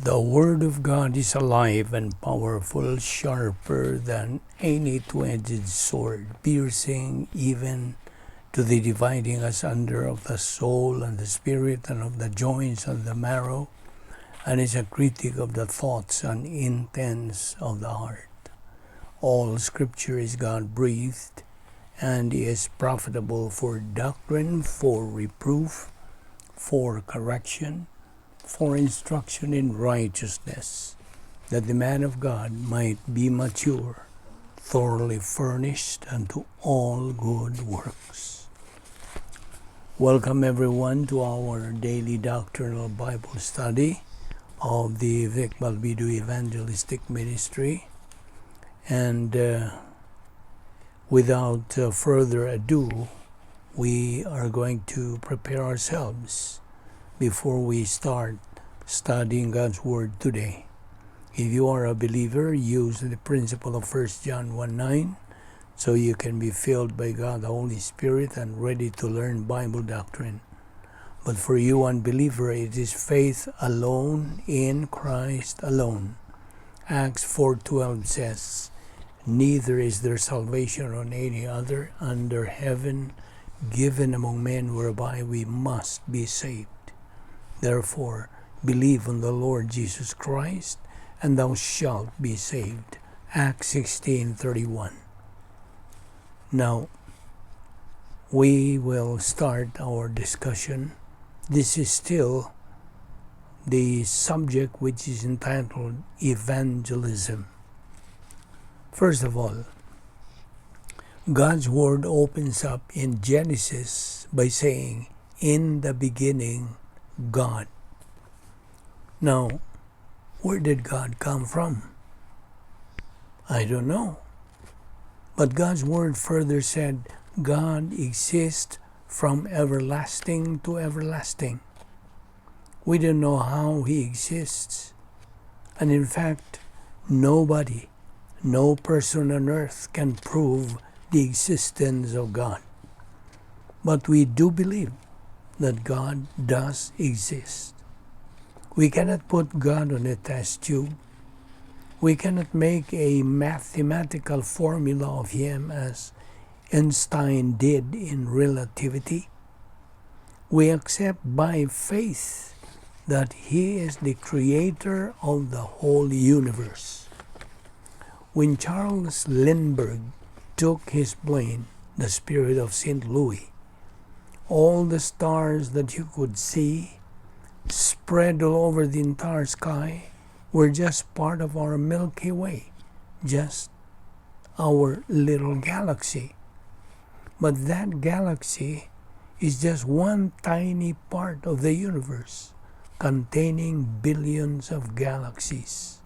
The Word of God is alive and powerful, sharper than any two-edged sword, piercing even to the dividing asunder of the soul and the spirit and of the joints and the marrow, and is a critic of the thoughts and intents of the heart. All Scripture is God-breathed and is profitable for doctrine, for reproof, for correction, for instruction in righteousness, that the man of God might be mature, thoroughly furnished unto all good works. Welcome everyone to our daily doctrinal Bible study of the Balbido Evangelistic Ministry. And without further ado, we are going to prepare ourselves before we start studying God's Word today. If you are a believer, use the principle of 1 John 1:9 so you can be filled by God the Holy Spirit and ready to learn Bible doctrine. But for you unbeliever, it is faith alone in Christ alone. Acts 4:12 says, "Neither is there salvation on any other under heaven given among men whereby we must be saved. Therefore, believe on the Lord Jesus Christ, and thou shalt be saved." Acts 16:31. Now, we will start our discussion. This is still the subject which is entitled Evangelism. First of all, God's Word opens up in Genesis by saying, "In the beginning, God." Now, where did God come from? I don't know. But God's Word further said, God exists from everlasting to everlasting. We don't know how He exists. And in fact, nobody, no person on earth can prove the existence of God. But we do believe that God does exist. We cannot put God on a test tube. We cannot make a mathematical formula of Him as Einstein did in relativity. We accept by faith that He is the creator of the whole universe. When Charles Lindbergh took his plane, the Spirit of St. Louis, all the stars that you could see spread all over the entire sky were just part of our Milky Way, just our little galaxy. But that galaxy is just one tiny part of the universe, containing billions of galaxies.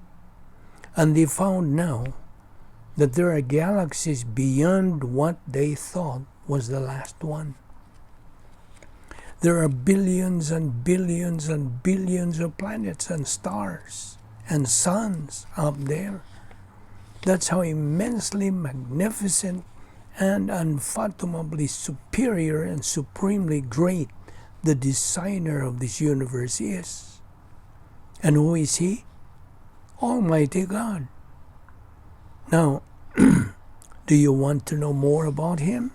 And they found now that there are galaxies beyond what they thought was the last one. There are billions and billions and billions of planets and stars and suns up there. That's how immensely magnificent and unfathomably superior and supremely great the designer of this universe is. And who is He? Almighty God. Now, do you want to know more about Him?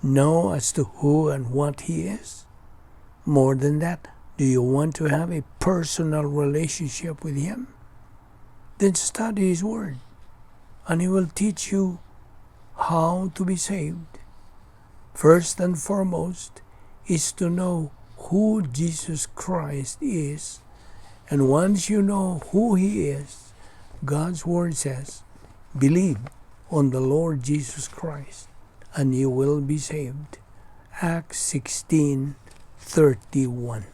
Know as to who and what He is? More than that, do you want to have a personal relationship with Him? Then study His Word, and He will teach you how to be saved. First and foremost is to know who Jesus Christ is. And once you know who He is, God's Word says, believe on the Lord Jesus Christ, and you will be saved. Acts 16:31.